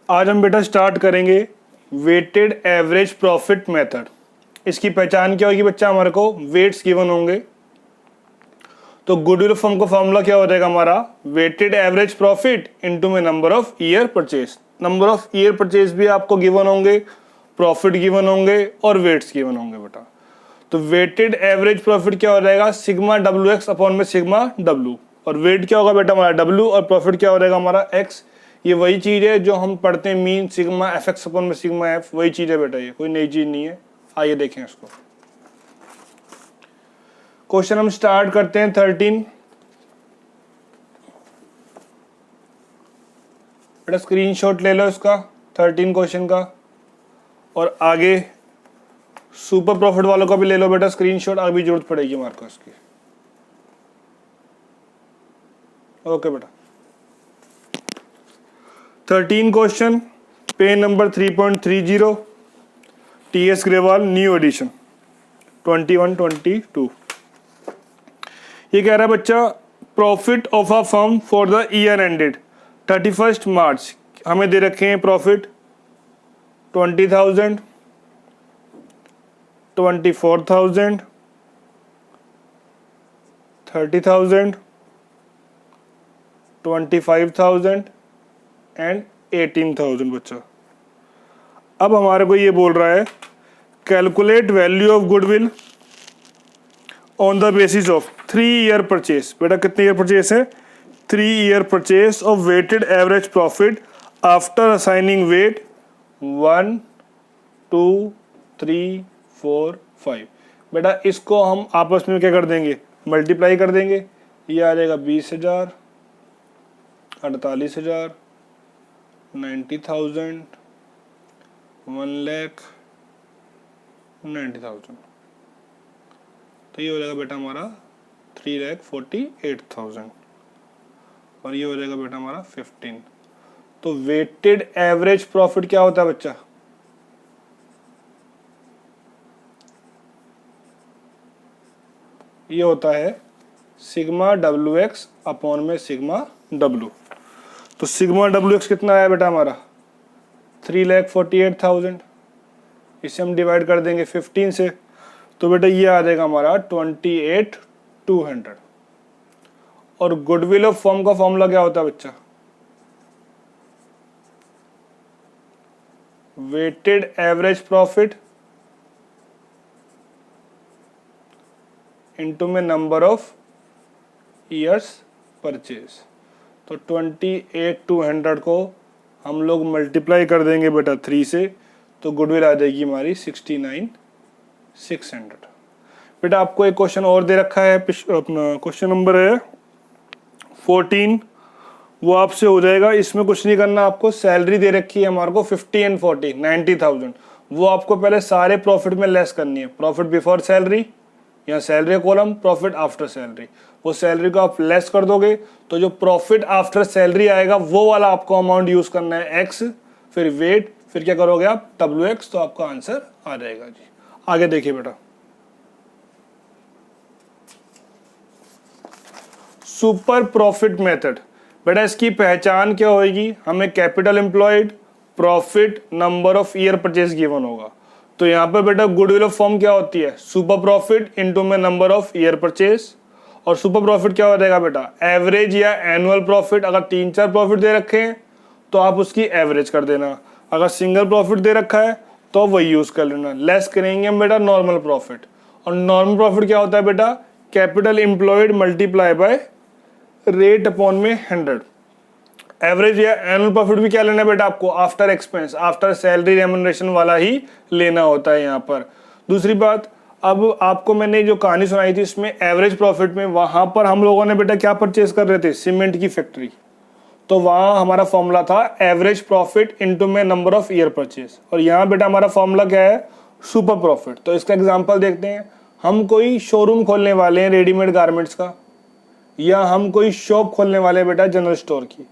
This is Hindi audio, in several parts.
आज हम बेटा स्टार्ट करेंगे वेटेड एवरेज प्रॉफिट मेथड। इसकी पहचान क्या होगी बच्चा, हमारे को वेट्स गिवन होंगे। तो गुडविल फर्म का फॉर्मूला क्या हो जाएगा हमारा, वेटेड एवरेज प्रॉफिट इनटू में number of year purchase. Number of year purchase भी आपको गिवन होंगे, प्रॉफिट गिवन होंगे और वेट्स गिवन होंगे बेटा। तो वेटेड एवरेज प्रॉफिट क्या हो जाएगा, सिग्मा डब्ल्यू एक्स अपॉन में सिग्मा डब्ल्यू, और वेट क्या होगा बेटा हमारा डब्ल्यू, और प्रॉफिट क्या हो जाएगा हमारा एक्स। ये वही चीज है जो हम पढ़ते हैं, mean sigma F x upon में सिग्मा एफ, वही चीज है बेटा, ये कोई नई चीज नहीं है। आइए देखें इसको। क्वेश्चन हम स्टार्ट करते हैं 13। बेटा स्क्रीनशॉट ले लो इसका 13 क्वेश्चन का, और आगे सुपर प्रॉफिट वालों का भी ले लो बेटा स्क्रीनशॉट, अभी जरूरत पड़ेगी मार्को इसकी। ओके बेटा 13 क्वेश्चन, पे number 3.30, TS Grewal new edition 21-22। ये कह रहा है बच्चा, profit of a firm for the year ended 31 March. हमें दे रखे हैं प्रॉफिट 20,000, 24,000, 30,000, 25,000 एंड 18,000 बच्चा। अब हमारे को ये बोल रहा है calculate value of goodwill on the basis of 3 year purchase. बेटा कितने ईयर परचेस है, 3 year purchase of weighted average profit after assigning weight 1, 2, 3, 4, 5। बेटा इसको हम आपस में क्या कर देंगे, मल्टीप्लाई कर देंगे। ये आ जाएगा 20,000, 48,000, 90,000, 1,90,000। तो ये हो जाएगा बेटा हमारा 3,48,000, और ये हो जाएगा बेटा हमारा 15। तो वेटेड एवरेज प्रॉफिट क्या होता है बच्चा, ये होता है सिग्मा डब्ल्यू एक्स अपॉन में सिग्मा डब्ल्यू। तो सिग्मा डब्ल्यू एक्स कितना आया बेटा हमारा 3,48,000। इसे हम डिवाइड कर देंगे 15 से, तो बेटा ये आ जाएगा हमारा 28,200। और गुडविल ऑफ फर्म का फॉर्मूला क्या होता है बच्चा, वेटेड एवरेज प्रॉफिट इनटू में नंबर ऑफ ईयर्स परचेज। तो 28,200 को हम लोग मल्टीप्लाई कर देंगे बेटा 3 से, तो गुडविल आ जाएगी हमारी 69,600। बेटा आपको एक क्वेश्चन और दे रखा है, अपना क्वेश्चन नंबर है 14, वो आपसे हो जाएगा। इसमें कुछ नहीं करना आपको, सैलरी दे रखी है हमारे को 50 एंड 40 90,000। वो आपको पहले सारे प्रॉफिट में लेस करनी है, प्रॉफिट बिफोर सैलरी, यहाँ salary column, profit after salary. वो सैलरी को आप लेस कर दोगे तो जो प्रॉफिट आफ्टर सैलरी आएगा वो वाला आपको अमाउंट यूज करना है एक्स, फिर वेट, फिर क्या करोगे आप डब्ल्यू एक्स, तो आपका आंसर आ जाएगा जी। आगे देखिए बेटा, सुपर प्रॉफिट मेथड। बेटा इसकी पहचान क्या होगी, हमें capital employed, profit, number of year purchase given होगा। तो यहाँ पर बेटा गुडविल ऑफ फर्म क्या होती है, सुपर प्रॉफिट इनटू में नंबर ऑफ ईयर परचेज। और सुपर प्रॉफिट क्या हो जाएगा बेटा, एवरेज या एनुअल प्रॉफिट। अगर 3-4 प्रॉफिट दे रखे हैं तो आप उसकी एवरेज कर देना, अगर सिंगल प्रॉफिट दे रखा है तो वही यूज कर लेना। लेस करेंगे हम बेटा नॉर्मल प्रॉफिट, और नॉर्मल प्रॉफिट क्या होता है बेटा, capital employed multiply by rate upon में 100। एवरेज या एनुअल प्रॉफिट भी क्या लेना है बेटा आपको, after expense, after salary remuneration वाला ही लेना होता है यहाँ पर। दूसरी बात, अब आपको मैंने जो कहानी सुनाई थी इसमें एवरेज प्रॉफिट में, वहां पर हम लोगों ने बेटा क्या परचेज कर रहे थे, सीमेंट की फैक्ट्री। तो वहां हमारा फॉर्मूला था एवरेज प्रॉफिट इनटू में नंबर ऑफ ईयर परचेज, और यहाँ बेटा हमारा फॉर्मूला क्या है, सुपर प्रॉफिट। तो इसका एग्जांपल देखते हैं। हम कोई शोरूम खोलने वाले हैं रेडीमेड गारमेंट्स का, या हम कोई शॉप खोलने वाले हैं बेटा जनरल स्टोर की।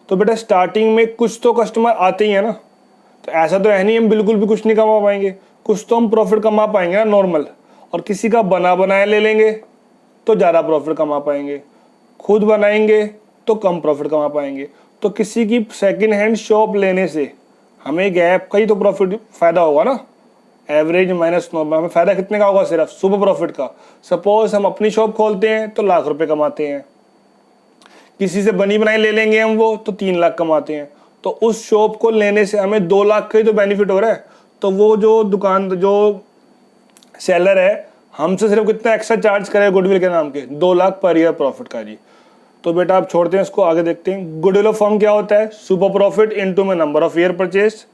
तो बेटा स्टार्टिंग में कुछ तो कस्टमर आते ही है ना, तो ऐसा तो है नहीं हम बिल्कुल भी कुछ नहीं कमा पाएंगे, कुछ तो हम प्रॉफिट कमा पाएंगे ना नॉर्मल। और किसी का बना बनाया ले लेंगे तो ज़्यादा प्रॉफिट कमा पाएंगे, खुद बनाएंगे तो कम प्रॉफिट कमा पाएंगे। तो किसी की सेकंड हैंड शॉप लेने से हमें गैप का ही तो प्रॉफिट फायदा होगा ना, एवरेज माइनस नॉर्मल। हमें फायदा कितने का होगा? सिर्फ सुपर प्रॉफिट का। सपोज हम अपनी शॉप खोलते हैं तो लाख रुपए कमाते हैं, किसी से बनी बनाई ले लेंगे हम वो तो 3 लाख कमाते हैं, तो उस शॉप को लेने से हमें 2 लाख का ही तो बेनिफिट हो रहा है। तो वो जो दुकान जो सेलर है हमसे सिर्फ कितना एक्स्ट्रा चार्ज करे गुडविल के नाम के? 2 लाख पर ईयर प्रॉफिट का जी। तो बेटा आप छोड़ते हैं इसको, आगे देखते हैं। गुडविल ऑफ फर्म क्या होता है? सुपर प्रॉफिट इनटू में number of year purchase.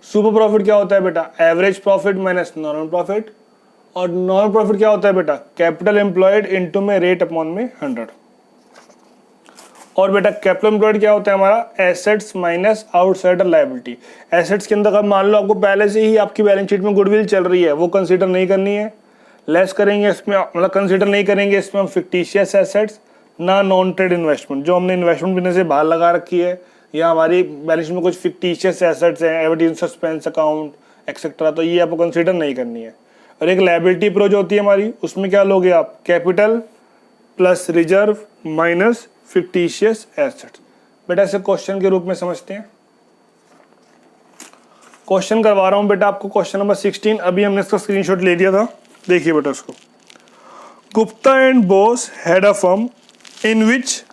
Super profit क्या होता है बेटा? Average profit minus normal profit. और नॉर्मल प्रॉफिट क्या होता है बेटा? कैपिटल एम्प्लॉयड इनटू में रेट अपॉन में 100। और बेटा कैपिटल एम्प्लॉयड क्या होता है हमारा? Assets minus outsider liability. Assets के अंदर मान लो आपको पहले से ही आपकी बैलेंस शीट में गुडविल चल रही है, वो कंसीडर नहीं करनी है, लेस करेंगे इसमें, मतलब कंसीडर नहीं करेंगे इसमें हम फिक्टिशियस एसेट्स ना नॉन ट्रेड इन्वेस्टमेंट, जो हमने इन्वेस्टमेंट बिजनेस से बाहर लगा रखी है, या हमारी बैलेंस शीट में कुछ फिक्टिशियस एसेट्स हैं, एडवर्टाइजमेंट सस्पेंस अकाउंट एक्सेट्रा, तो ये आपको कंसीडर नहीं करनी है। और एक लायबिलिटी प्रो जो होती है हमारी, उसमें क्या लोगे आप? Capital plus reserve minus fictitious assets. बेटा इसे क्वेश्चन के रूप में समझते हैं। क्वेश्चन करवा रहा हूं बेटा आपको, क्वेश्चन नंबर 16। अभी हमने इसका स्क्रीनशॉट ले लिया था, देखिए बेटा इसको। Gupta and boss had a firm in which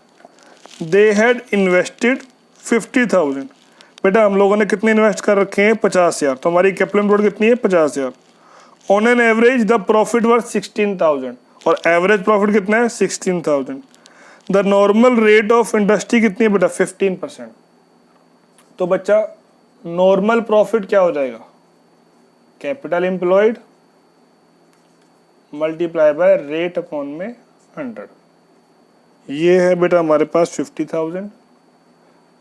they had invested 50,000। बेटा हम लोगों ने कितने इन्वेस्ट कर रखे हैं? 50,000। तो हमारी कैपिटल एम्प्लॉयड कितनी है? 50,000। On an average the profit were 16,000, और एवरेज प्रॉफिट कितना है? 16,000। The normal rate of industry कितनी है बेटा? 15%। तो बच्चा नॉर्मल प्रॉफिट क्या हो जाएगा? Capital employed multiply by rate upon में 100। ये है बेटा हमारे पास 50,000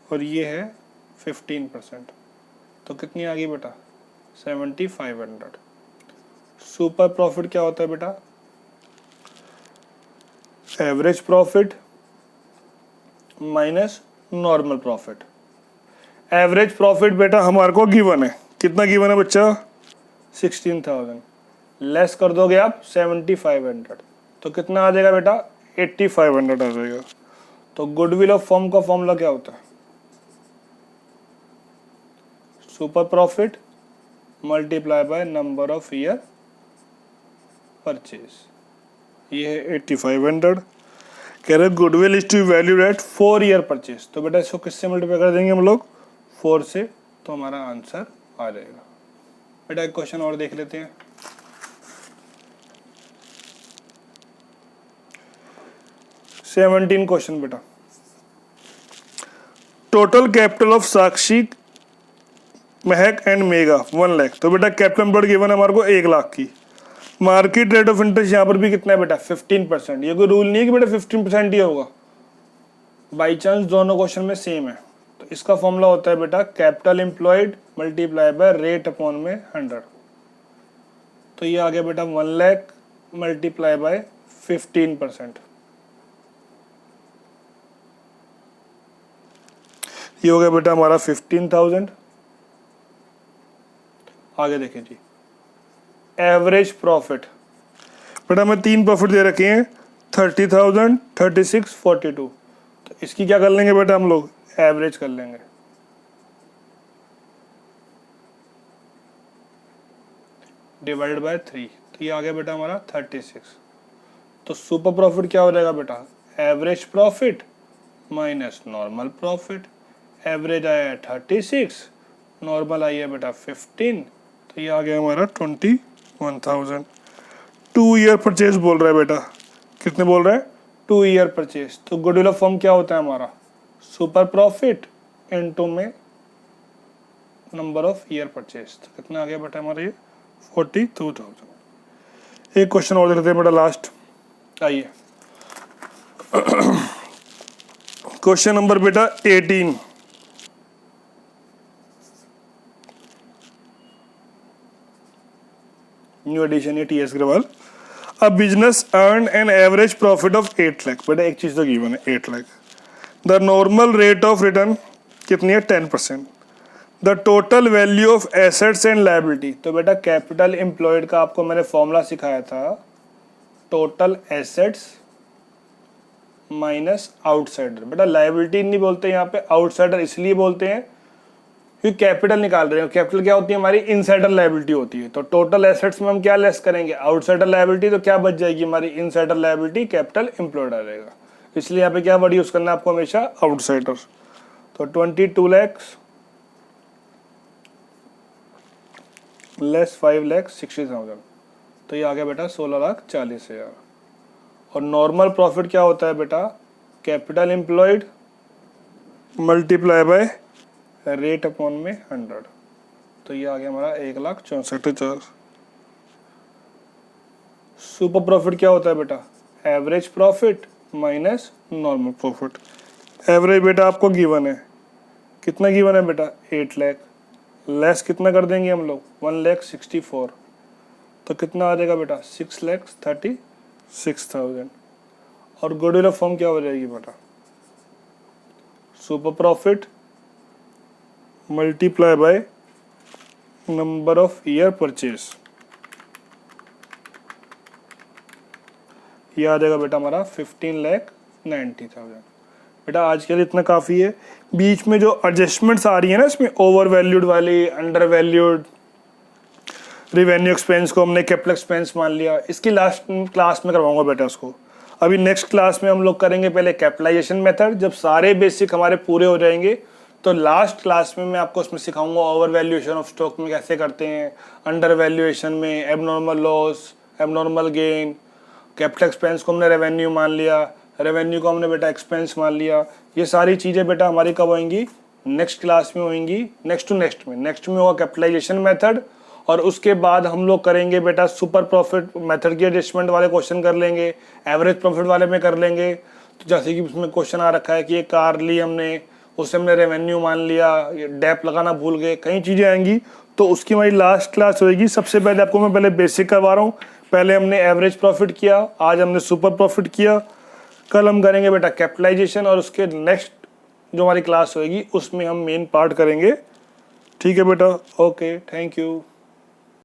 और ये है 15%, तो कितनी आ गई बेटा? 7,500। सुपर प्रॉफिट क्या होता है बेटा? Average profit minus normal profit. Average profit बेटा हमारे को गिवन है, कितना गिवन है बच्चा? 16,000। लेस कर दोगे आप 7,500, तो कितना आ जाएगा बेटा? 8,500 आ जाएगा। तो गुडविल ऑफ फर्म का फॉर्मूला क्या होता है? Super profit multiply by number of year purchase. ये है 8,500। कह रहे goodwill is to valued at 4 year purchase. तो बेटा इसको किससे मल्टीप्लाई कर देंगे हम लोग? 4 से, तो हमारा आंसर आ जाएगा। बेटा एक क्वेश्चन और देख लेते हैं। सेवनटीन क्वेश्चन बेटा। Total capital of Sakshi Mahak and mega 1 lakh. तो बेटा कैपिटल एम्प्लॉयड गिवन है हमारे को 1 लाख की। मार्केट रेट ऑफ इंटरेस्ट यहाँ पर भी कितना है बेटा? 15%। ये कोई रूल नहीं है कि बेटा 15% ही होगा, बाई चांस दोनों क्वेश्चन में सेम है। तो इसका फॉर्मूला होता है बेटा capital employed multiply by rate upon में 100। तो ये आ गया बेटा 1 लाख मल्टीप्लाई बाय 15%। ये हो गया बेटा हमारा 15,000। आगे देखें जी, एवरेज प्रॉफिट। बेटा हमें 3 प्रॉफिट दे रखे हैं, 30,000, 36, 42। तो इसकी क्या कर लेंगे बेटा हम लोग? एवरेज कर लेंगे। डिवाइडेड बाय 3, तो ये आ गया बेटा हमारा 36। तो सुपर प्रॉफिट क्या हो जाएगा बेटा? Average profit minus normal profit. Average आया है 36, नॉर्मल आई है बेटा 15, तो ये आ गया हमारा 21,000। 2 ईयर परचेज बोल रहा है बेटा। कितने बोल रहा है? 2 ईयर परचेज। तो गुडविल ऑफ फर्म क्या होता है हमारा? सुपर प्रॉफिट इनटू में नंबर ऑफ ईयर परचेज। तो कितना आ गया बेटा हमारा? ये 42,000। एक क्वेश्चन और देखते हैं बेटा लास्ट। आइए क्वेश्चन नंबर बेटा 18। न्यू एडिशन है T S. Agarwal. A business earn an average profit of 8 lakh. बेटा एक चीज तो गिवन है 8 lakh. The normal rate of return कितनी है? 10%। The total value of assets and liability. तो बेटा कैपिटल एम्प्लॉयड का आपको मैंने फॉर्मूला सिखाया था, टोटल एसेट्स माइनस आउटसाइडर। बेटा लायबिलिटी नहीं बोलते यहाँ पे, आउटसाइडर इसलिए बोलते हैं क्योंकि कैपिटल निकाल रहे हो, कैपिटल क्या होती है हमारी इनसाइडर लायबिलिटी होती है, तो टोटल एसेट्स में हम क्या लेस करेंगे आउटसाइडर लायबिलिटी, तो क्या बच जाएगी हमारी इनसाइडर लायबिलिटी कैपिटल एम्प्लॉयड आ जाएगा, इसलिए यहाँ पे क्या वर्ड यूज करना है आपको हमेशा आउटसाइडर। तो 22 लाख लेस 5,60,000, तो ये आ गया बेटा 16,40,000। और नॉर्मल प्रॉफिट क्या होता है बेटा capital employed multiply by rate upon में 100, तो ये आ गया हमारा 1,64,000। सुपर प्रॉफिट क्या होता है बेटा average profit minus normal profit. Average बेटा आपको गिवन है, कितना गिवन है बेटा 8 लाख, लेस कितना कर देंगे हम लोग 1,64,000, तो कितना आ जाएगा बेटा 6,36,000। और गुडविल ऑफ फर्म क्या हो जाएगी बेटा super profit multiply by number of year purchase, ये आ जाएगा बेटा हमारा 15,90,000। बेटा आज के लिए इतना काफ़ी है। बीच में जो एडजस्टमेंट्स आ रही है ना इसमें ओवर वैल्यूड वाली, अंडर वैल्यूड, रिवेन्यू एक्सपेंस को हमने कैपिटल एक्सपेंस मान लिया, इसकी लास्ट क्लास में करवाऊंगा बेटा उसको। अभी नेक्स्ट क्लास में हम लोग करेंगे पहले कैपिटलाइजेशन मेथड, जब सारे बेसिक हमारे पूरे हो जाएंगे तो लास्ट क्लास में मैं आपको उसमें सिखाऊंगा ओवर वैल्यूएशन ऑफ स्टॉक में कैसे करते हैं, अंडर वैल्यूएशन में abnormal loss, abnormal gain, capital expense को हमने रेवेन्यू मान लिया, रेवेन्यू को हमने बेटा एक्सपेंस मान लिया। ये सारी चीज़ें बेटा हमारी कब होंगी नेक्स्ट क्लास में होंगी, नेक्स्ट में होगा कैपिटलाइजेशन मेथड, और उसके बाद हम लोग करेंगे बेटा सुपर प्रॉफिट मेथड की एडजस्टमेंट वाले क्वेश्चन कर लेंगे, एवरेज प्रॉफिट वाले में कर लेंगे। तो जैसे कि उसमें क्वेश्चन आ रखा है कि ये कार ली हमने, उससे हमने रेवेन्यू मान लिया, ये डेप लगाना भूल गए, कई चीज़ें आएंगी, तो उसकी हमारी लास्ट क्लास होगी। सबसे पहले आपको मैं पहले बेसिक करवा रहा हूँ, पहले हमने एवरेज प्रॉफिट किया, आज हमने सुपर प्रॉफिट किया, कल हम करेंगे बेटा कैपिटलाइजेशन, और उसके नेक्स्ट जो हमारी क्लास होगी उसमें हम मेन पार्ट करेंगे। ठीक है बेटा, ओके, थैंक यू।